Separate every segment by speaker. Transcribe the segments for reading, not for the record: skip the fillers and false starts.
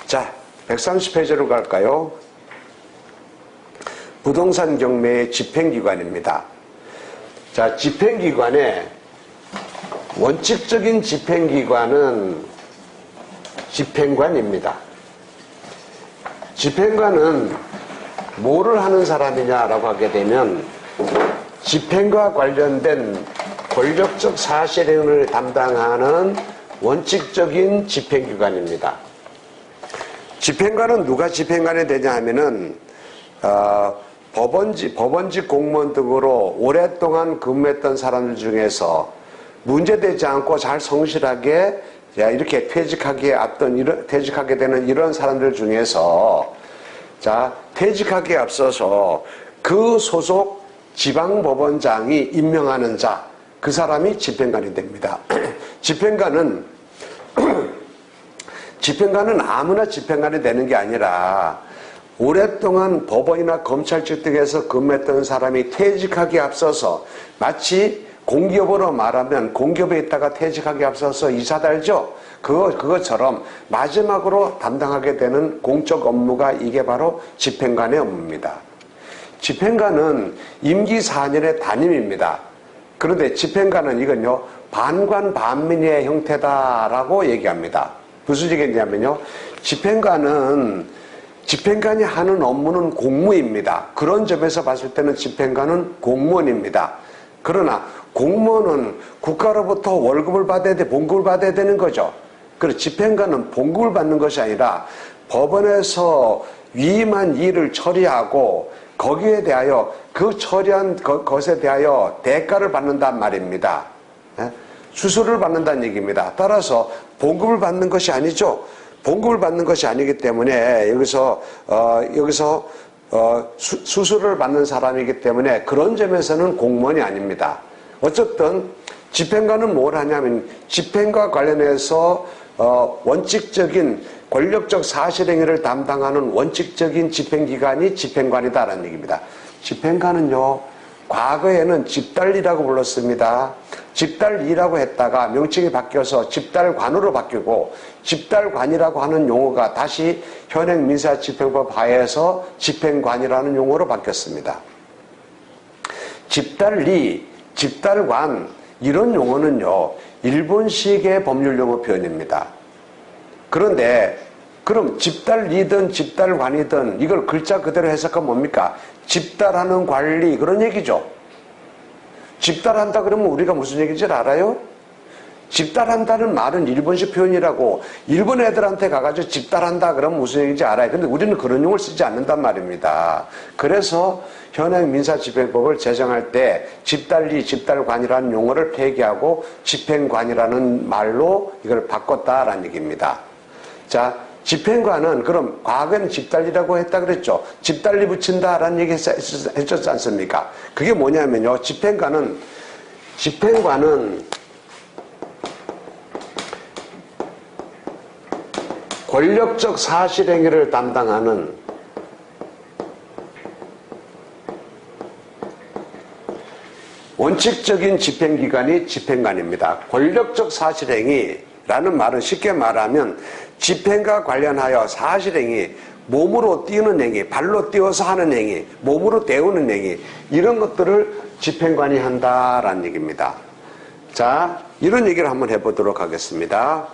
Speaker 1: 자, 130페이지로 갈까요? 부동산 경매의 집행기관입니다. 자, 집행기관의 원칙적인 집행기관은 집행관입니다. 집행관은 뭐를 하는 사람이냐라고 하게 되면 집행과 관련된 권력적 사실행위를 담당하는 원칙적인 집행기관입니다. 집행관은 누가 집행관이 되냐 하면은 법원직 공무원 등으로 오랫동안 근무했던 사람들 중에서 문제되지 않고 잘 성실하게 이렇게 퇴직하게 되는 이런 사람들 중에서 퇴직하기에 앞서서 그 소속 지방법원장이 임명하는 자, 그 사람이 집행관이 됩니다. 집행관은 아무나 집행관이 되는 게 아니라 오랫동안 법원이나 검찰직 등에서 근무했던 사람이 퇴직하기에 앞서서 마치 공기업으로 말하면 공기업에 있다가 퇴직하기에 앞서서 이사도 알죠? 그것처럼 마지막으로 담당하게 되는 공적 업무가 이게 바로 집행관의 업무입니다. 집행관은 임기 4년의 단임입니다. 그런데 집행관은 이건요, 반관 반민의 형태다라고 얘기합니다. 무슨 얘기냐면요, 집행관이 하는 업무는 공무입니다. 그런 점에서 봤을 때는 집행관은 공무원입니다. 그러나 공무원은 국가로부터 월급을 받아야 돼, 봉급을 받아야 되는 거죠. 그리고 집행관은 봉급을 받는 것이 아니라 법원에서 위임한 일을 처리하고 거기에 대하여 그 처리한 것에 대하여 대가를 받는단 말입니다. 수수료를 받는다는 얘기입니다. 따라서 봉급을 받는 것이 아니죠. 봉급을 받는 것이 아니기 때문에 여기서 수수료를 받는 사람이기 때문에 그런 점에서는 공무원이 아닙니다. 어쨌든 집행관은 뭘 하냐면 집행과 관련해서 원칙적인 권력적 사실행위를 담당하는 원칙적인 집행기관이 집행관이다라는 얘기입니다. 집행관은요, 과거에는 집달리라고 불렀습니다. 집달리라고 했다가 명칭이 바뀌어서 집달관으로 바뀌고 집달관이라고 하는 용어가 다시 현행 민사집행법 하에서 집행관이라는 용어로 바뀌었습니다. 집달리, 집달관 이런 용어는요, 일본식의 법률용어 표현입니다. 그런데 그럼 집달리든 집달관이든 이걸 글자 그대로 해석하면 뭡니까? 집달하는 관리, 그런 얘기죠. 집달한다 그러면 우리가 무슨 얘기인지 알아요? 집달한다는 말은 일본식 표현이라고 일본 애들한테 가가지고 집달한다 그러면 무슨 얘기인지 알아요. 근데 우리는 그런 용어를 쓰지 않는단 말입니다. 그래서 현행 민사집행법을 제정할 때 집달리, 집달관이라는 용어를 폐기하고 집행관이라는 말로 이걸 바꿨다라는 얘기입니다. 자, 집행관은 그럼 과거에는 집달리라고 했다 그랬죠. 집달리 붙인다라는 얘기 했었지 않습니까? 그게 뭐냐면요, 집행관은 권력적 사실행위를 담당하는 원칙적인 집행기관이 집행관입니다. 권력적 사실행위라는 말은 쉽게 말하면 집행과 관련하여 사실행위, 몸으로 띄우는 행위, 발로 띄워서 하는 행위, 몸으로 데우는 행위, 이런 것들을 집행관이 한다라는 얘기입니다. 자, 이런 얘기를 한번 해보도록 하겠습니다.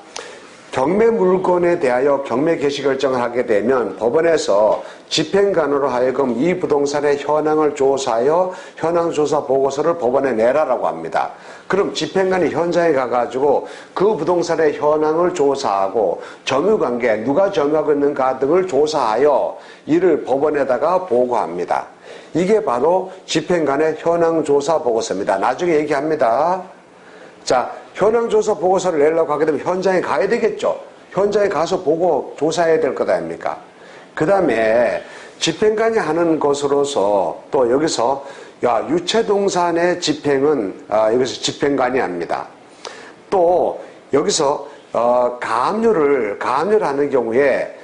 Speaker 1: 경매 물건에 대하여 경매 개시 결정을 하게 되면 법원에서 집행관으로 하여금 이 부동산의 현황을 조사하여 현황조사 보고서를 법원에 내라라고 합니다. 그럼 집행관이 현장에 가가지고 그 부동산의 현황을 조사하고 점유관계, 누가 점유하고 있는가 등을 조사하여 이를 법원에다가 보고합니다. 이게 바로 집행관의 현황조사 보고서입니다. 나중에 얘기합니다. 자, 현황조사 보고서를 내려고 하게 되면 현장에 가야 되겠죠. 현장에 가서 보고 조사해야 될 것 아닙니까? 그 다음에 집행관이 하는 것으로서 또 여기서 유체동산의 집행은 여기서 집행관이 합니다. 또 여기서 가압류를 하는 경우에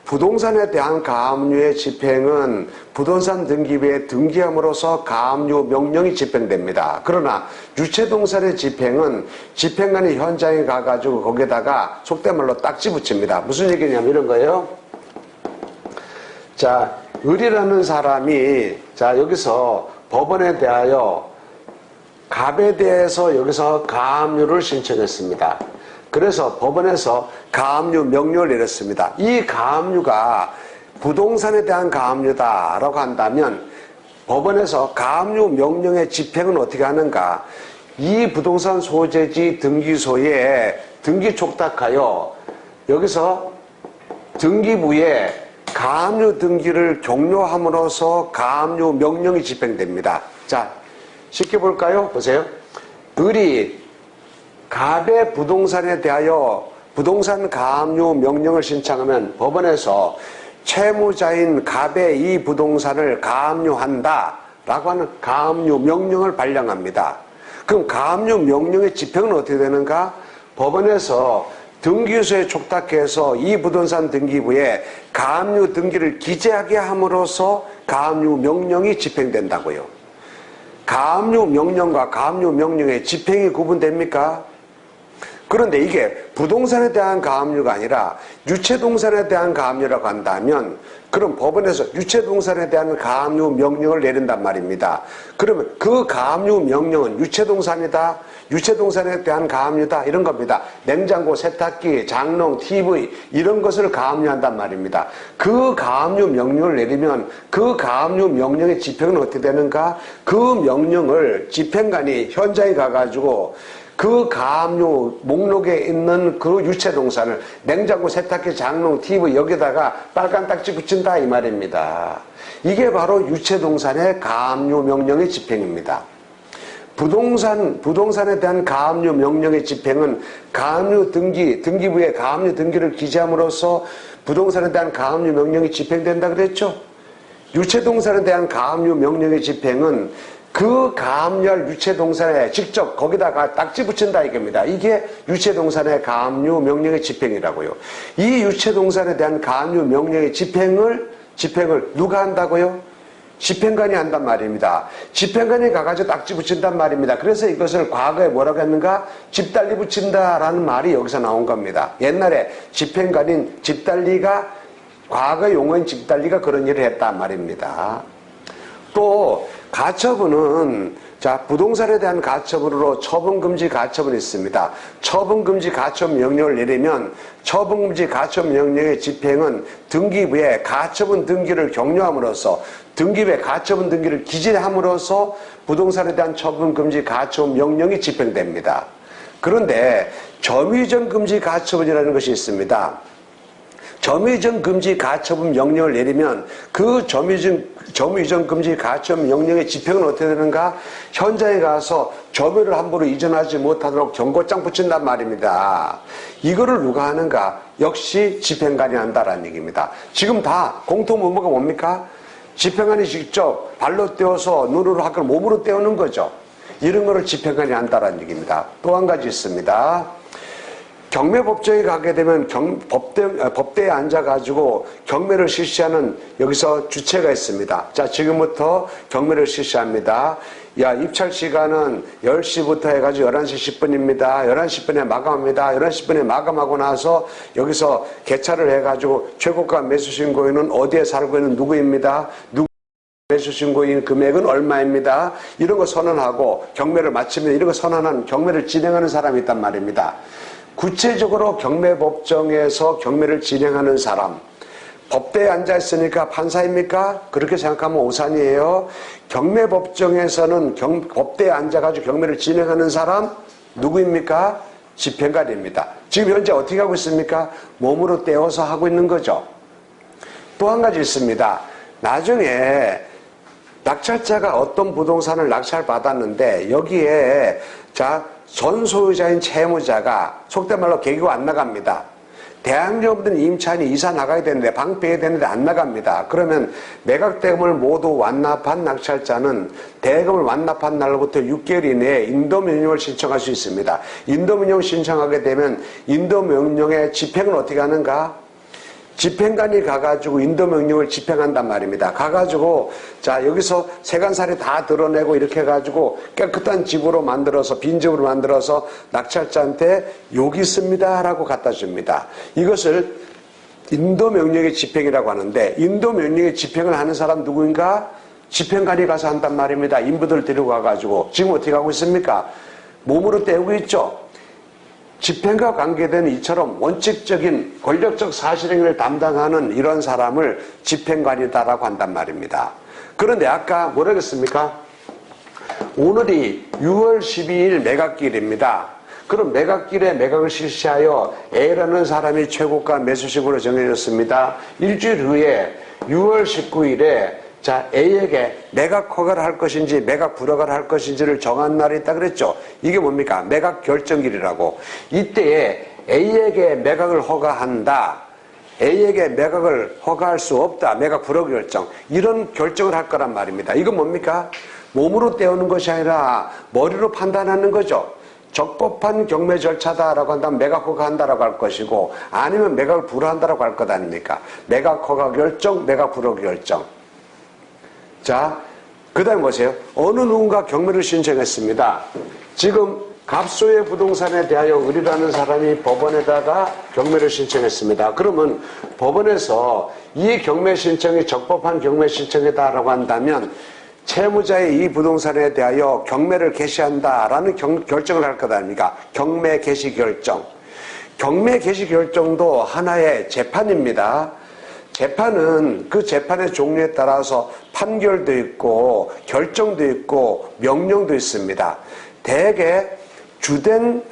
Speaker 1: 부동산에 대한 가압류의 집행은 부동산 등기부에 등기함으로써 가압류 명령이 집행됩니다. 그러나 유체동산의 집행은 집행관이 현장에 가가지고 거기에다가 속된 말로 딱지 붙입니다. 무슨 얘기냐면 이런 거예요. 자, 을이라는 사람이 자 여기서 법원에 대하여 갑에 대해서 여기서 가압류를 신청했습니다. 그래서 법원에서 가압류 명령을 내렸습니다. 이 가압류가 부동산에 대한 가압류다라고 한다면 법원에서 가압류 명령의 집행은 어떻게 하는가? 이 부동산 소재지 등기소에 등기 촉탁하여 여기서 등기부에 가압류 등기를 종료함으로써 가압류 명령이 집행됩니다. 자, 쉽게 볼까요? 보세요. 을이 갑의 부동산에 대하여 부동산 가압류 명령을 신청하면 법원에서 채무자인 갑의 이 부동산을 가압류한다 라고 하는 가압류 명령을 발령합니다. 그럼 가압류 명령의 집행은 어떻게 되는가? 법원에서 등기소에 촉탁해서 이 부동산 등기부에 가압류 등기를 기재하게 함으로써 가압류 명령이 집행된다고요. 가압류 명령과 가압류 명령의 집행이 구분됩니까? 그런데 이게 부동산에 대한 가압류가 아니라 유체동산에 대한 가압류라고 한다면 그럼 법원에서 유체동산에 대한 가압류 명령을 내린단 말입니다. 그러면 그 가압류 명령은 유체동산이다, 유체동산에 대한 가압류다 이런 겁니다. 냉장고, 세탁기, 장롱, TV 이런 것을 가압류한단 말입니다. 그 가압류 명령을 내리면 그 가압류 명령의 집행은 어떻게 되는가? 그 명령을 집행관이 현장에 가가지고 그 가압류 목록에 있는 그 유체동산을 냉장고, 세탁기, 장롱, TV 여기다가 빨간 딱지 붙인다 이 말입니다. 이게 바로 유체동산의 가압류 명령의 집행입니다. 부동산에 대한 가압류 명령의 집행은 가압류 등기부에 가압류 등기를 기재함으로써 부동산에 대한 가압류 명령이 집행된다 그랬죠? 유체동산에 대한 가압류 명령의 집행은 그 가압류할 유체동산에 직접 거기다가 딱지 붙인다 이겁니다. 이게 유체동산의 가압류 명령의 집행이라고요. 이 유체동산에 대한 가압류 명령의 집행을 누가 한다고요? 집행관이 한단 말입니다. 집행관이 가가지고 딱지 붙인단 말입니다. 그래서 이것을 과거에 뭐라고 했는가? 집달리 붙인다라는 말이 여기서 나온 겁니다. 옛날에 집행관인 집달리가 과거 용어인 집달리가 그런 일을 했단 말입니다. 또 가처분은 자 부동산에 대한 가처분으로 처분금지 가처분이 있습니다. 처분금지 가처분 명령을 내리면 처분금지 가처분 명령의 집행은 등기부에 가처분 등기를 격려함으로써 등기부에 가처분 등기를 기재함으로써 부동산에 대한 처분금지 가처분 명령이 집행됩니다. 그런데 점유이전 금지 가처분이라는 것이 있습니다. 점유이전 금지 가처분 명령을 내리면 그 점유이전 금지 가처분 명령의 집행은 어떻게 되는가? 현장에 가서 점유를 함부로 이전하지 못하도록 경고장 붙인단 말입니다. 이거를 누가 하는가? 역시 집행관이 한다라는 얘기입니다. 지금 다 공통분모가 뭡니까? 집행관이 직접 발로 떼어서 눈으로 하거나 몸으로 떼우는 거죠. 이런 거를 집행관이 한다라는 얘기입니다. 또 한 가지 있습니다. 경매법정에 가게 되면 법대에 앉아가지고 경매를 실시하는 여기서 주체가 있습니다. 자, 지금부터 경매를 실시합니다. 야, 입찰 시간은 10시부터 해가지고 11시 10분입니다. 11시 10분에 마감합니다. 11시 10분에 마감하고 나서 여기서 개찰을 해가지고 최고가 매수 신고인은 어디에 살고 있는 누구입니다. 매수 신고인 금액은 얼마입니다. 이런 거 선언하고 경매를 마치면 이런 거 선언한 경매를 진행하는 사람이 있단 말입니다. 구체적으로 경매법정에서 경매를 진행하는 사람, 법대에 앉아있으니까 판사입니까? 그렇게 생각하면 오산이에요. 경매법정에서는 법대에 앉아가지고 경매를 진행하는 사람 누구입니까? 집행관입니다. 지금 현재 어떻게 하고 있습니까? 몸으로 떼어서 하고 있는 거죠. 또 한 가지 있습니다. 나중에 낙찰자가 어떤 부동산을 낙찰받았는데 여기에 전 소유자인 채무자가 속된 말로 개기고 안 나갑니다. 대항력 없는 임차인이 이사 나가야 되는데 방패해야 되는데 안 나갑니다. 그러면 매각대금을 모두 완납한 낙찰자는 대금을 완납한 날로부터 6개월 이내에 인도명령을 신청할 수 있습니다. 인도명령 신청하게 되면 인도명령의 집행은 어떻게 하는가? 집행관이 가가지고 인도명령을 집행한단 말입니다. 가가지고 자 여기서 세간살이 다 드러내고 이렇게 해가지고 깨끗한 집으로 만들어서 빈집으로 만들어서 낙찰자한테 여기 있습니다 라고 갖다 줍니다. 이것을 인도명령의 집행이라고 하는데 인도명령의 집행을 하는 사람 누구인가? 집행관이 가서 한단 말입니다. 인부들 데리고 가가지고 지금 어떻게 하고 있습니까? 몸으로 때우고 있죠. 집행과 관계된 이처럼 원칙적인 권력적 사실행위를 담당하는 이런 사람을 집행관이다라고 한단 말입니다. 그런데 아까 뭐라 그랬습니까? 오늘이 6월 12일 매각길입니다. 그럼 매각길에 매각을 실시하여 A라는 사람이 최고가 매수식으로 정해졌습니다. 일주일 후에 6월 19일에 자, A에게 매각 허가를 할 것인지 매각 불허가를 할 것인지를 정한 날이 있다 그랬죠. 이게 뭡니까? 매각 결정일이라고. 이때에 A에게 매각을 허가한다. A에게 매각을 허가할 수 없다. 매각 불허 결정. 이런 결정을 할 거란 말입니다. 이건 뭡니까? 몸으로 때우는 것이 아니라 머리로 판단하는 거죠. 적법한 경매 절차다라고 한다면 매각 허가한다라고 할 것이고 아니면 매각을 불허한다라고 할 것 아닙니까? 매각 허가 결정, 매각 불허 결정. 자, 그 다음에 보세요. 어느 누군가 경매를 신청했습니다. 지금 갑소의 부동산에 대하여 의리라는 사람이 법원에다가 경매를 신청했습니다. 그러면 법원에서 이 경매 신청이 적법한 경매 신청이다라고 한다면 채무자의 이 부동산에 대하여 경매를 개시한다라는 결정을 할 것 아닙니까? 경매 개시 결정. 경매 개시 결정도 하나의 재판입니다. 재판은 그 재판의 종류에 따라서 판결도 있고 결정도 있고 명령도 있습니다. 대개 주된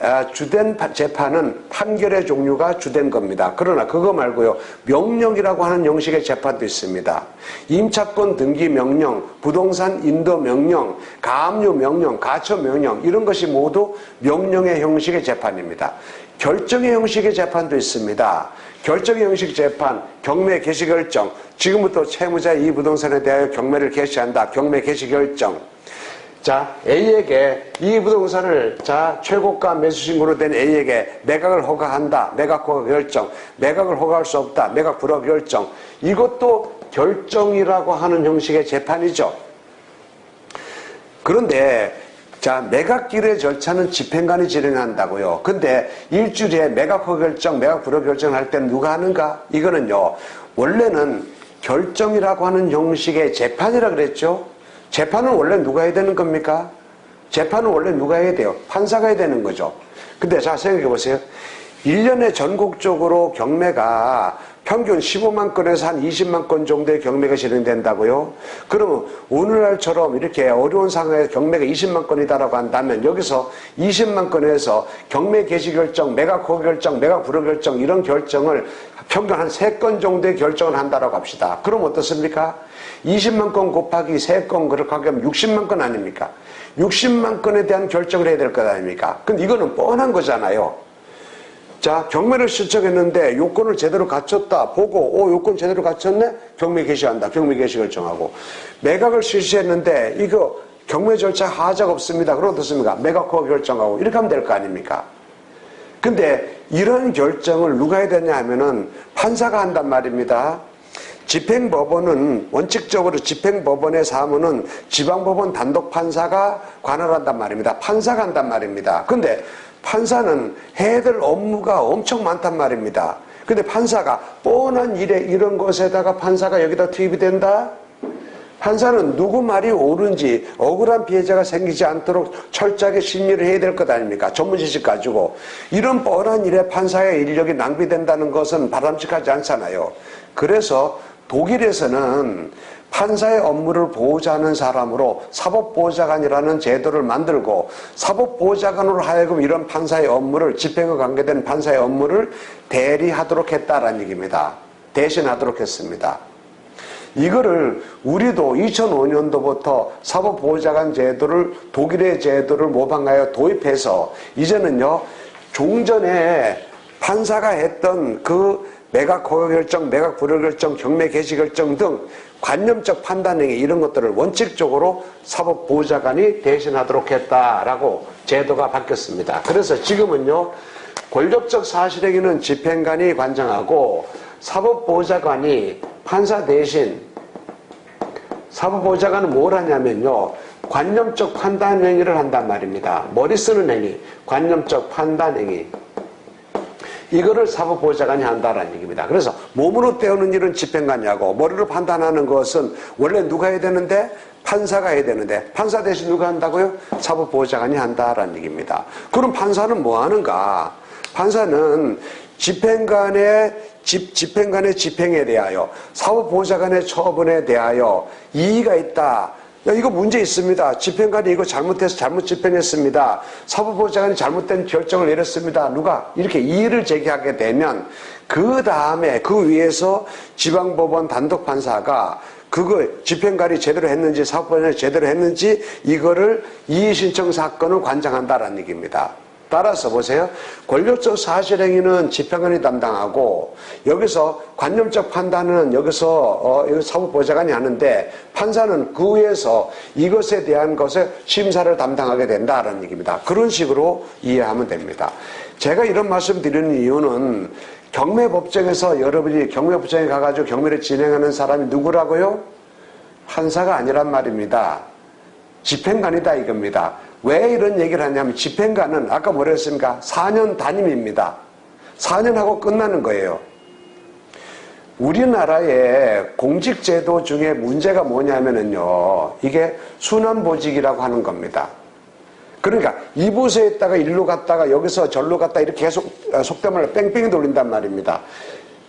Speaker 1: 재판은 판결의 종류가 주된 겁니다. 그러나 그거 말고요. 명령이라고 하는 형식의 재판도 있습니다. 임차권 등기 명령, 부동산 인도 명령, 가압류 명령, 가처 명령 이런 것이 모두 명령의 형식의 재판입니다. 결정의 형식의 재판도 있습니다. 결정의 형식 재판, 경매 개시 결정, 지금부터 채무자의 이 부동산에 대하여 경매를 개시한다. 경매 개시 결정. 자, A에게 이 부동산을 자 최고가 매수 신고로 된 A에게 매각을 허가한다. 매각 허가 결정. 매각을 허가할 수 없다. 매각 불허 결정. 이것도 결정이라고 하는 형식의 재판이죠. 그런데 자, 매각길의 절차는 집행관이 진행한다고요. 근데 일주일에 매각 허가 결정, 매각 불허 결정을 할 때는 누가 하는가? 이거는요. 원래는 결정이라고 하는 형식의 재판이라 그랬죠. 재판은 원래 누가 해야 되는 겁니까? 재판은 원래 누가 해야 돼요? 판사가 해야 되는 거죠. 근데 자, 생각해 보세요. 1년에 전국적으로 경매가 평균 15만 건에서 한 20만 건 정도의 경매가 진행된다고요? 그러면 오늘날처럼 이렇게 어려운 상황에서 경매가 20만 건이다라고 한다면 여기서 20만 건에서 경매 개시 결정, 매각 허가 결정, 매각 불허 결정 이런 결정을 평균 한 3건 정도의 결정을 한다라고 합시다. 그럼 어떻습니까? 20만 건 곱하기 3건 그렇게 하면 60만 건 아닙니까? 60만 건에 대한 결정을 해야 될 것 아닙니까? 근데 이거는 뻔한 거잖아요. 자, 경매를 신청했는데 요건을 제대로 갖췄다 보고 요건 제대로 갖췄네? 경매 개시한다. 경매 개시 결정하고. 매각을 실시했는데 이거 경매 절차 하자가 없습니다. 그럼 어떻습니까? 매각 허가 결정하고 이렇게 하면 될 거 아닙니까? 근데 이런 결정을 누가 해야 되냐 하면은 판사가 한단 말입니다. 집행법원은 원칙적으로 집행법원의 사무는 지방법원 단독 판사가 관할한단 말입니다. 판사가 한단 말입니다. 근데 판사는 해야 될 업무가 엄청 많단 말입니다. 근데 판사가 뻔한 일에 이런 것에다가 판사가 여기다 투입이 된다? 판사는 누구 말이 옳은지 억울한 피해자가 생기지 않도록 철저하게 심리를 해야 될 것 아닙니까? 전문 지식 가지고. 이런 뻔한 일에 판사의 인력이 낭비된다는 것은 바람직하지 않잖아요. 그래서 독일에서는 판사의 업무를 보호하는 사람으로 사법보호자관이라는 제도를 만들고 사법보호자관으로 하여금 이런 판사의 업무를 집행과 관계된 판사의 업무를 대리하도록 했다라는 얘기입니다. 대신하도록 했습니다. 이거를 우리도 2005년도부터 사법보호자관 제도를 독일의 제도를 모방하여 도입해서 이제는요 종전에 판사가 했던 그 매각 허가 결정, 매각 불허 결정, 경매 개시 결정 등 관념적 판단 행위 이런 것들을 원칙적으로 사법보호자관이 대신하도록 했다라고 제도가 바뀌었습니다. 그래서 지금은요 권력적 사실행위는 집행관이 관장하고 사법보호자관이 판사 대신 사법보호자관은 뭘 하냐면요, 관념적 판단 행위를 한단 말입니다. 머리 쓰는 행위, 관념적 판단 행위, 이거를 사법보호자관이 한다라는 얘기입니다. 그래서 몸으로 때우는 일은 집행관이하고 머리로 판단하는 것은 원래 누가 해야 되는데? 판사가 해야 되는데, 판사 대신 누가 한다고요? 사법보호자관이 한다라는 얘기입니다. 그럼 판사는 뭐 하는가? 판사는 집행관의 집행에 대하여, 사법보호자관의 처분에 대하여 이의가 있다. 야, 이거 문제 있습니다. 집행관이 이거 잘못해서 잘못 집행했습니다. 사법보호자관이 잘못된 결정을 내렸습니다. 누가 이렇게 이의를 제기하게 되면 그 다음에 그 위에서 지방법원 단독판사가 그거 집행관이 제대로 했는지 사법보호자관이 제대로 했는지 이거를 이의신청 사건을 관장한다라는 얘기입니다. 따라서 보세요. 권력적 사실행위는 집행관이 담당하고 여기서 관념적 판단은 여기서 사법보호자관이 하는데 판사는 그 위에서 이것에 대한 것에 심사를 담당하게 된다는 얘기입니다. 그런 식으로 이해하면 됩니다. 제가 이런 말씀 드리는 이유는 경매법정에서 여러분이 경매법정에 가가지고 경매를 진행하는 사람이 누구라고요? 판사가 아니란 말입니다. 집행관이다 이겁니다. 왜 이런 얘기를 하냐면 집행관은 아까 뭐라 했습니까? 4년 단임입니다. 4년 하고 끝나는 거예요. 우리나라의 공직제도 중에 문제가 뭐냐면요, 이게 순환보직이라고 하는 겁니다. 그러니까 이 부서에 있다가 일로 갔다가 여기서 절로 갔다 이렇게 계속 속된 말로 뺑뺑이 돌린단 말입니다.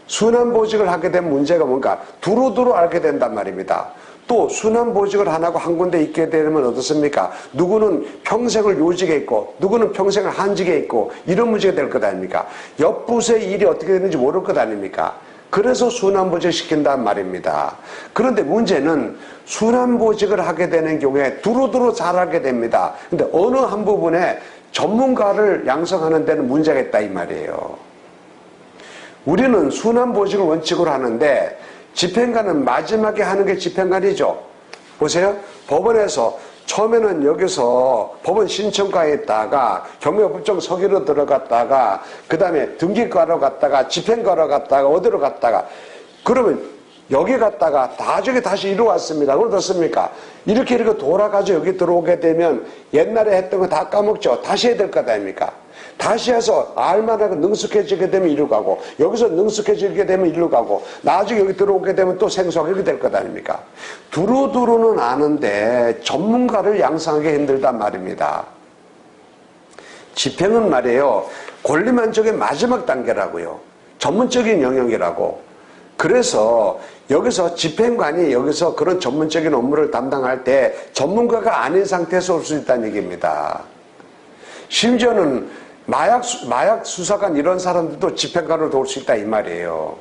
Speaker 1: 순환보직을 하게 되면 문제가 뭔가 두루두루 알게 된단 말입니다. 또 순환보직을 안 하고 한 군데 있게 되면 어떻습니까? 누구는 평생을 요직에 있고 누구는 평생을 한직에 있고 이런 문제가 될 것 아닙니까? 옆 부서의 일이 어떻게 되는지 모를 것 아닙니까? 그래서 순환보직 시킨단 말입니다. 그런데 문제는 순환보직을 하게 되는 경우에 두루두루 잘하게 됩니다. 근데 어느 한 부분에 전문가를 양성하는 데는 문제가 있다 이 말이에요. 우리는 순환보직을 원칙으로 하는데 집행관은 마지막에 하는 게 집행관이죠. 보세요. 법원에서 처음에는 여기서 법원 신청과에 있다가 경매법정 서기로 들어갔다가 그 다음에 등기과로 갔다가 집행과로 갔다가 어디로 갔다가 그러면 여기 갔다가 나중에 다시 이리 왔습니다. 그럼 어떻습니까? 이렇게 돌아가서 여기 들어오게 되면 옛날에 했던 거 다 까먹죠. 다시 해야 될 것 아닙니까? 다시 해서 알만하고 능숙해지게 되면 이리로 가고 여기서 능숙해지게 되면 이리로 가고 나중에 여기 들어오게 되면 또 생소하게 될 것 아닙니까? 두루두루는 아는데 전문가를 양성하기 힘들단 말입니다. 집행은 말이에요, 권리만족의 마지막 단계라고요. 전문적인 영역이라고. 그래서 여기서 집행관이 여기서 그런 전문적인 업무를 담당할 때 전문가가 아닌 상태에서 올 수 있다는 얘기입니다. 심지어는 마약 수사관 이런 사람들도 집행관으로 올 수 있다 이 말이에요.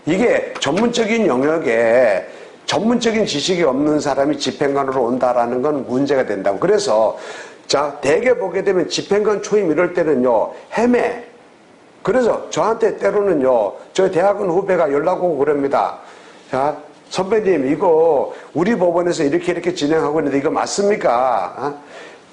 Speaker 1: 이게 전문적인 영역에 전문적인 지식이 없는 사람이 집행관으로 온다라는 건 문제가 된다고. 그래서 자, 대개 보게 되면 집행관 초임 이럴 때는요, 헤매. 그래서 저한테 때로는요, 저 대학원 후배가 연락 오고 그럽니다. 자, 선배님 이거 우리 법원에서 이렇게 진행하고 있는데 이거 맞습니까?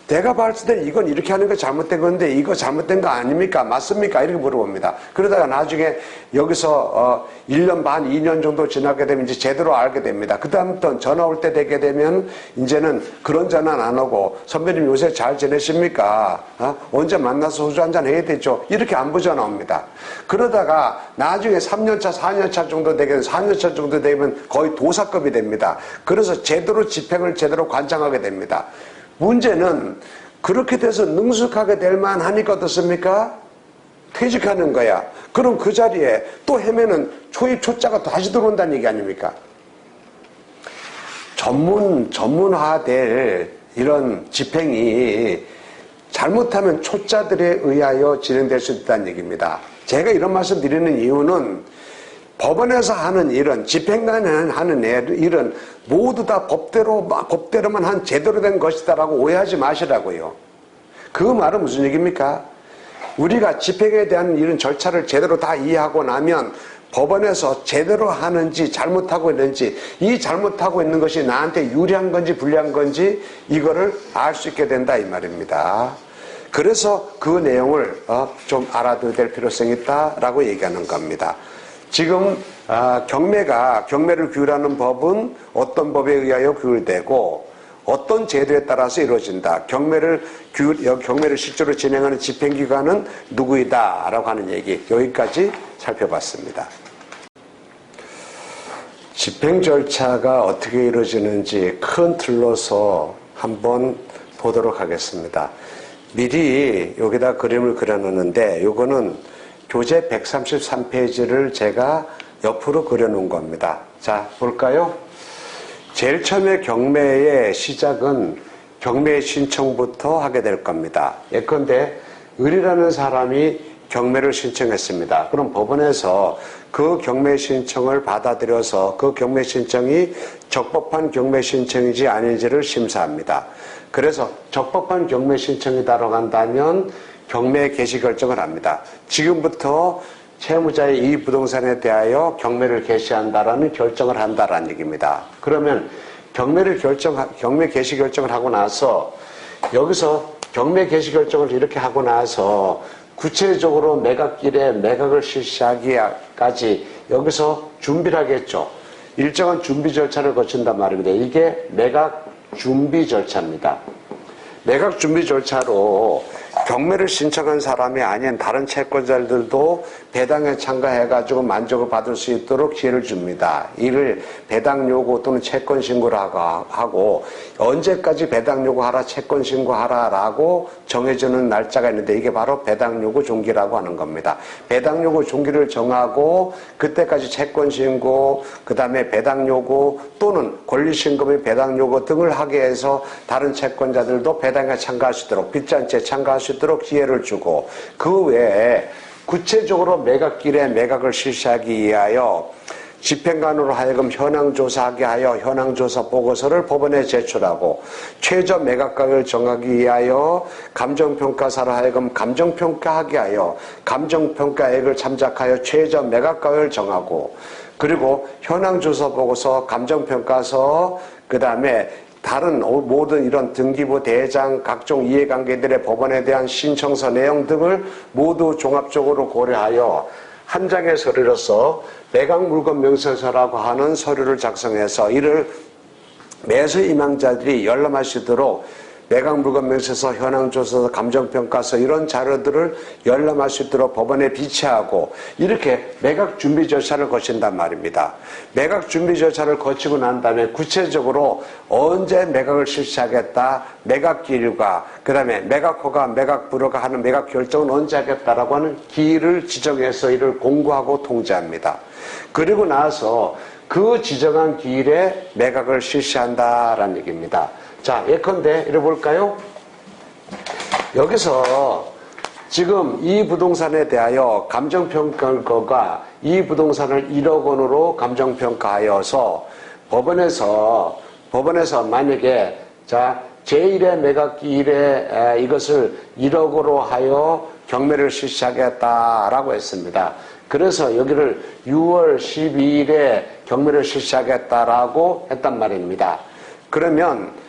Speaker 1: 내가 봤을 때 이건 이렇게 하는 거 잘못된 건데 이거 잘못된 거 아닙니까? 맞습니까? 이렇게 물어봅니다. 그러다가 나중에 여기서 1년 반, 2년 정도 지나게 되면 이제 제대로 알게 됩니다. 그 다음부터 전화 올 때 되게 되면 이제는 그런 전화는 안 오고 선배님 요새 잘 지내십니까? 언제 만나서 소주 한잔 해야 되죠? 이렇게 안부 전화 옵니다. 그러다가 나중에 3년차, 4년차 정도 되게 4년차 정도 되면 거의 도사급이 됩니다. 그래서 제대로 집행을 제대로 관장하게 됩니다. 문제는 그렇게 돼서 능숙하게 될 만하니까 어떻습니까? 퇴직하는 거야. 그럼 그 자리에 또 헤매는 초입 초짜가 다시 들어온다는 얘기 아닙니까? 전문화될 이런 집행이 잘못하면 초짜들에 의하여 진행될 수 있다는 얘기입니다. 제가 이런 말씀 드리는 이유는 법원에서 하는 일은, 집행관이 하는 일은 모두 다 법대로만 한 제대로 된 것이다라고 오해하지 마시라고요. 그 말은 무슨 얘기입니까? 우리가 집행에 대한 이런 절차를 제대로 다 이해하고 나면 법원에서 제대로 하는지 잘못하고 있는지, 이 잘못하고 있는 것이 나한테 유리한 건지 불리한 건지 이거를 알 수 있게 된다 이 말입니다. 그래서 그 내용을 좀 알아둬야 될 필요성이 있다라고 얘기하는 겁니다. 지금 경매를 규율하는 법은 어떤 법에 의하여 규율되고 어떤 제도에 따라서 이루어진다. 경매를 실제로 진행하는 집행기관은 누구이다 라고 하는 얘기, 여기까지 살펴봤습니다. 집행 절차가 어떻게 이루어지는지 큰 틀로서 한번 보도록 하겠습니다. 미리 여기다 그림을 그려놓는데 이거는 교재 133페이지를 제가 옆으로 그려놓은 겁니다. 자, 볼까요? 제일 처음에 경매의 시작은 경매 신청부터 하게 될 겁니다. 예컨대 을이라는 사람이 경매를 신청했습니다. 그럼 법원에서 그 경매 신청을 받아들여서 그 경매 신청이 적법한 경매 신청인지 아닌지를 심사합니다. 그래서 적법한 경매 신청이다라고 한다면 경매 개시 결정을 합니다. 지금부터 채무자의 이 부동산에 대하여 경매를 개시한다라는 결정을 한다라는 얘기입니다. 그러면 경매 개시 결정을 하고 나서 여기서 경매 개시 결정을 이렇게 하고 나서 구체적으로 매각일에 매각을 실시하기까지 여기서 준비를 하겠죠. 일정한 준비 절차를 거친단 말입니다. 이게 매각 준비 절차입니다. 매각 준비 절차로 경매를 신청한 사람이 아닌 다른 채권자들도 배당에 참가해가지고 만족을 받을 수 있도록 기회를 줍니다. 이를 배당 요구 또는 채권 신고를 하고 언제까지 배당 요구하라, 채권 신고하라라고 정해주는 날짜가 있는데 이게 바로 배당 요구 종기라고 하는 겁니다. 배당 요구 종기를 정하고 그때까지 채권 신고, 그 다음에 배당 요구 또는 권리 신고의 배당 요구 등을 하게 해서 다른 채권자들도 배당에 참가할 수 있도록, 빚잔치에 참가할 수 있도록 기회를 주고, 그 외에 구체적으로 매각길에 매각을 실시하기 위하여 집행관으로 하여금 현황조사하게 하여 현황조사 보고서를 법원에 제출하고, 최저 매각가격을 정하기 위하여 감정평가사로 하여금 감정평가하게 하여 감정평가액을 참작하여 최저 매각가격을 정하고, 그리고 현황조사 보고서, 감정평가서, 그 다음에 다른 모든 이런 등기부, 대장, 각종 이해관계들의 법원에 대한 신청서 내용 등을 모두 종합적으로 고려하여 한 장의 서류로서 매각물건명세서라고 하는 서류를 작성해서 이를 매수 임항자들이 열람할 수 있도록 매각물건명세서, 현황조서, 감정평가서 이런 자료들을 열람할 수 있도록 법원에 비치하고 이렇게 매각준비 절차를 거친단 말입니다. 매각준비 절차를 거치고 난 다음에 구체적으로 언제 매각을 실시하겠다, 매각기일과 그 다음에 매각허가, 매각불허가 하는 매각결정은 언제 하겠다라고 하는 기일을 지정해서 이를 공고하고 통지합니다. 그리고 나서 그 지정한 기일에 매각을 실시한다라는 얘기입니다. 자, 예컨대 이래 볼까요? 여기서 지금 이 부동산에 대하여 감정평가가 이 부동산을 1억 원으로 감정평가하여서 법원에서 만약에 자 제1의 매각기일에 이것을 1억으로 하여 경매를 실시하겠다라고 했습니다. 그래서 여기를 6월 12일에 경매를 실시하겠다라고 했단 말입니다. 그러면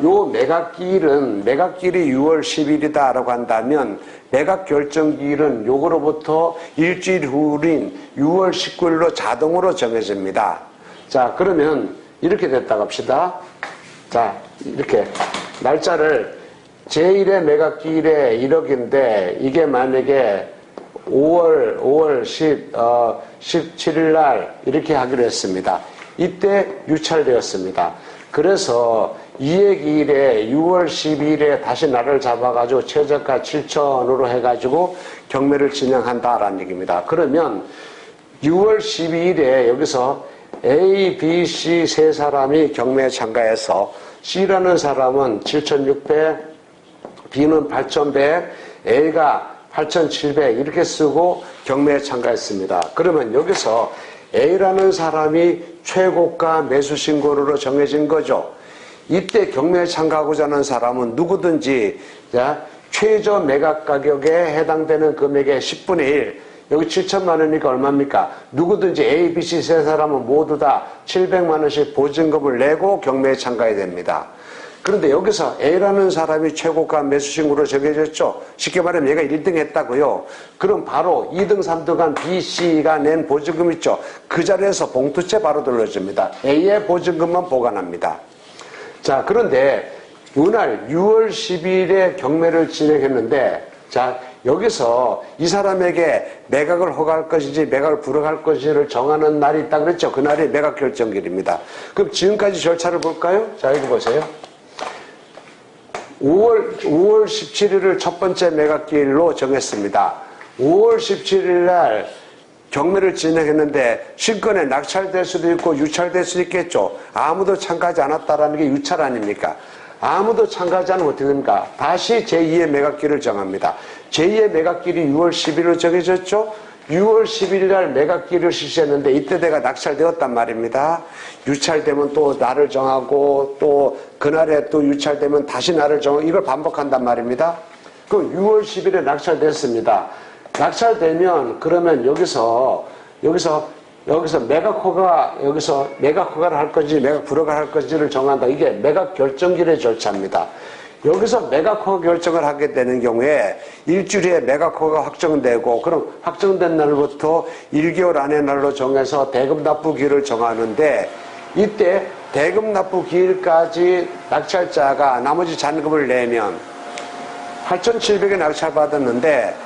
Speaker 1: 요 매각기일이 6월 10일이다라고 한다면 매각 결정기일은 요거로부터 일주일 후인 6월 19일로 자동으로 정해집니다. 자, 그러면 이렇게 됐다고 합시다. 자, 이렇게 날짜를 제1의 매각기일에 1억인데 이게 만약에 5월 17일 날 이렇게 하기로 했습니다. 이때 유찰되었습니다. 그래서 이해기일에 6월 12일에 다시 날을 잡아가지고 최저가 7천으로 해가지고 경매를 진행한다라는 얘기입니다. 그러면 6월 12일에 여기서 A, B, C 세 사람이 경매에 참가해서 C라는 사람은 7,600, B는 8,100, A가 8,700 이렇게 쓰고 경매에 참가했습니다. 그러면 여기서 A라는 사람이 최고가 매수 신고로 정해진 거죠. 이때 경매에 참가하고자 하는 사람은 누구든지 최저 매각 가격에 해당되는 금액의 10분의 1, 여기 7천만 원이니까 얼마입니까? 누구든지 A, B, C 세 사람은 모두 다 700만 원씩 보증금을 내고 경매에 참가해야 됩니다. 그런데 여기서 A라는 사람이 최고가 매수 신고로 정해졌죠. 쉽게 말하면 얘가 1등 했다고요. 그럼 바로 2등, 3등한 B, C가 낸 보증금 있죠. 그 자리에서 봉투채 바로 돌려줍니다. A의 보증금만 보관합니다. 자, 그런데 이날 6월 10일에 경매를 진행했는데, 자, 여기서 이 사람에게 매각을 허가할 것인지 매각을 불허할 것인지를 정하는 날이 있다 그랬죠. 그날이 매각 결정일입니다. 그럼 지금까지 절차를 볼까요? 자, 여기 보세요. 5월 17일을 첫 번째 매각기일로 정했습니다. 5월 17일 날 경매를 진행했는데 신권에 낙찰될 수도 있고 유찰될 수도 있겠죠. 아무도 참가하지 않았다라는 게 유찰 아닙니까? 아무도 참가하지 않으면 어떻게 됩니까? 다시 제2의 매각기일을 정합니다. 제2의 매각기일이 6월 10일로 정해졌죠. 6월 11일 날 매각기일을 실시했는데 이때 내가 낙찰되었단 말입니다. 유찰되면 또 날을 정하고 또 그날에 또 유찰되면 다시 날을 정하고 이걸 반복한단 말입니다. 그럼 6월 10일에 낙찰됐습니다. 낙찰되면 그러면 여기서 매각 허가를 할 건지 매각 불허가 할 건지를 정한다. 이게 매각 결정기일의 절차입니다. 여기서 매각 허가 결정을 하게 되는 경우에 일주일에 매각 허가가 확정되고 그럼 확정된 날부터 1개월 안의 날로 정해서 대금 납부 기일을 정하는데 이때 대금 납부 기일까지 낙찰자가 나머지 잔금을 내면 8,700에 낙찰받았는데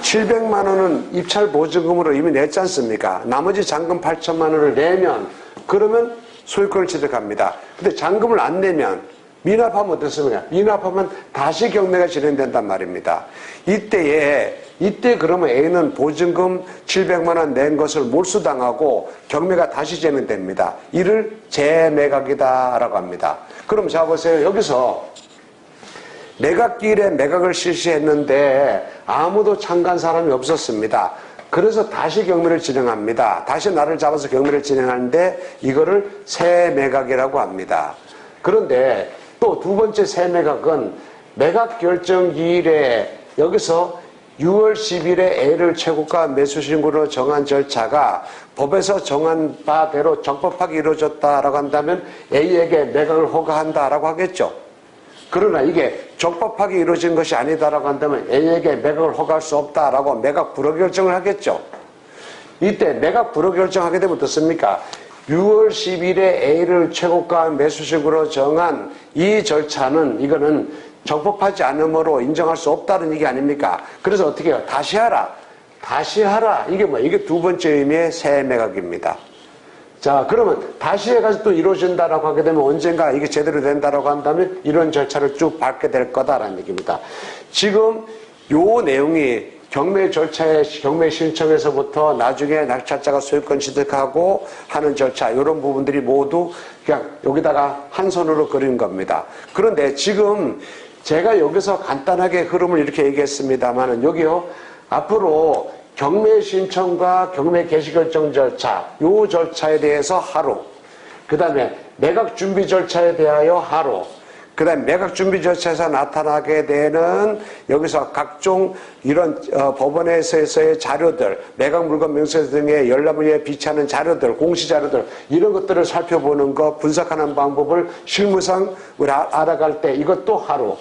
Speaker 1: 700만 원은 입찰 보증금으로 이미 냈지 않습니까? 나머지 잔금 8천만 원을 내면 그러면 소유권을 취득합니다. 근데 잔금을 안 내면 미납하면 어떻습니까? 미납하면 다시 경매가 진행된단 말입니다. 이때 그러면 A는 보증금 700만 원 낸 것을 몰수당하고 경매가 다시 진행됩니다. 이를 재매각이다라고 합니다. 그럼 자 보세요. 여기서 매각기일에 매각을 실시했는데 아무도 참가한 사람이 없었습니다. 그래서 다시 경매를 진행합니다. 다시 날을 잡아서 경매를 진행하는데 이거를 새매각이라고 합니다. 그런데 또 두 번째 새매각은 매각 결정기일에 여기서 6월 10일에 A를 최고가 매수 신고로 정한 절차가 법에서 정한 바대로 적법하게 이루어졌다라고 한다면 A에게 매각을 허가한다라고 하겠죠. 그러나 이게 적법하게 이루어진 것이 아니다라고 한다면 A에게 매각을 허가할 수 없다라고 매각 불허 결정을 하겠죠. 이때 매각 불허 결정하게 되면 어떻습니까? 6월 10일에 A를 최고가 매수식으로 정한 이 절차는 이거는 적법하지 않으므로 인정할 수 없다는 얘기 아닙니까? 그래서 어떻게 해요? 다시 하라. 이게 뭐 이게 두 번째 의미의 새매각입니다. 자, 그러면 다시 해가지고 또 이루어진다라고 하게 되면 언젠가 이게 제대로 된다라고 한다면 이런 절차를 쭉 밟게 될 거다라는 얘기입니다. 지금 요 내용이 경매 절차의 경매 신청에서부터 나중에 낙찰자가 소유권 취득하고 하는 절차 이런 부분들이 모두 그냥 여기다가 한 손으로 그린 겁니다. 그런데 지금 제가 여기서 간단하게 흐름을 이렇게 얘기했습니다만은 여기요 앞으로 경매 신청과 경매 개시 결정 절차 요 절차에 대해서 하루 그 다음에 매각 준비 절차에 대하여 하루 그 다음에 매각 준비 절차에서 나타나게 되는 여기서 각종 이런 법원에서의 자료들, 매각 물건 명세 등의 열람에 비치하는 자료들, 공시 자료들 이런 것들을 살펴보는 것, 분석하는 방법을 실무상 우리 알아갈 때 이것도 하루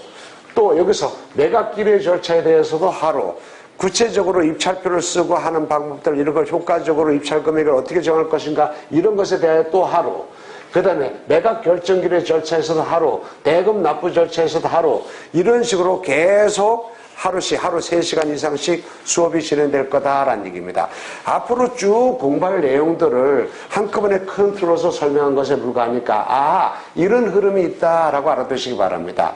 Speaker 1: 또 여기서 매각 기일의 절차에 대해서도 하루 구체적으로 입찰표를 쓰고 하는 방법들 이런 걸 효과적으로 입찰 금액을 어떻게 정할 것인가 이런 것에 대해 또 하루 그 다음에 매각 결정기일의 절차에서도 하루, 대금 납부 절차에서도 하루 이런 식으로 계속 하루씩 하루 3시간 이상씩 수업이 진행될 거다라는 얘기입니다. 앞으로 쭉 공부할 내용들을 한꺼번에 큰 틀어서 설명한 것에 불과하니까 이런 흐름이 있다라고 알아두시기 바랍니다.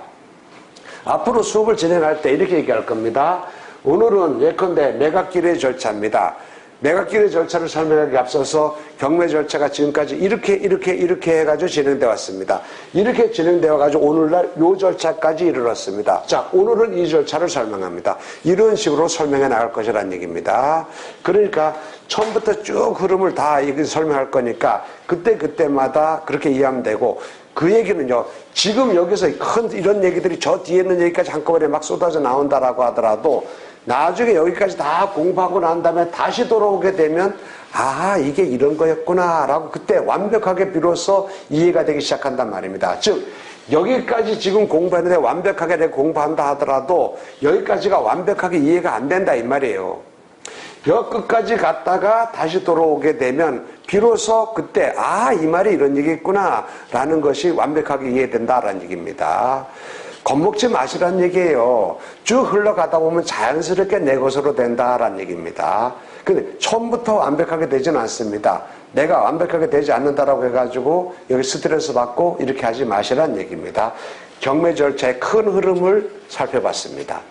Speaker 1: 앞으로 수업을 진행할 때 이렇게 얘기할 겁니다. 오늘은 예컨대 매각기일의 절차입니다. 매각기일의 절차를 설명하기 앞서서 경매 절차가 지금까지 이렇게 해가지고 진행되어 왔습니다. 이렇게 진행되어 가지고 오늘날 요 절차까지 이르렀습니다. 자, 오늘은 이 절차를 설명합니다. 이런 식으로 설명해 나갈 것이라는 얘기입니다. 그러니까 처음부터 쭉 흐름을 다 설명할 거니까 그때마다 그렇게 이해하면 되고 그 얘기는요, 지금 여기서 큰 이런 얘기들이 저 뒤에 있는 얘기까지 한꺼번에 막 쏟아져 나온다라고 하더라도 나중에 여기까지 다 공부하고 난 다음에 다시 돌아오게 되면 아, 이게 이런 거였구나 라고 그때 완벽하게 비로소 이해가 되기 시작한단 말입니다. 즉 여기까지 지금 공부했는데 완벽하게 내가 공부한다 하더라도 여기까지가 완벽하게 이해가 안 된다 이 말이에요. 여 끝까지 갔다가 다시 돌아오게 되면 비로소 그때 아, 이 말이 이런 얘기였구나 라는 것이 완벽하게 이해된다라는 얘기입니다. 겁먹지 마시라는 얘기예요. 쭉 흘러가다 보면 자연스럽게 내 것으로 된다라는 얘기입니다. 근데 처음부터 완벽하게 되지는 않습니다. 내가 완벽하게 되지 않는다라고 해가지고 여기 스트레스 받고 이렇게 하지 마시라는 얘기입니다. 경매 절차의 큰 흐름을 살펴봤습니다.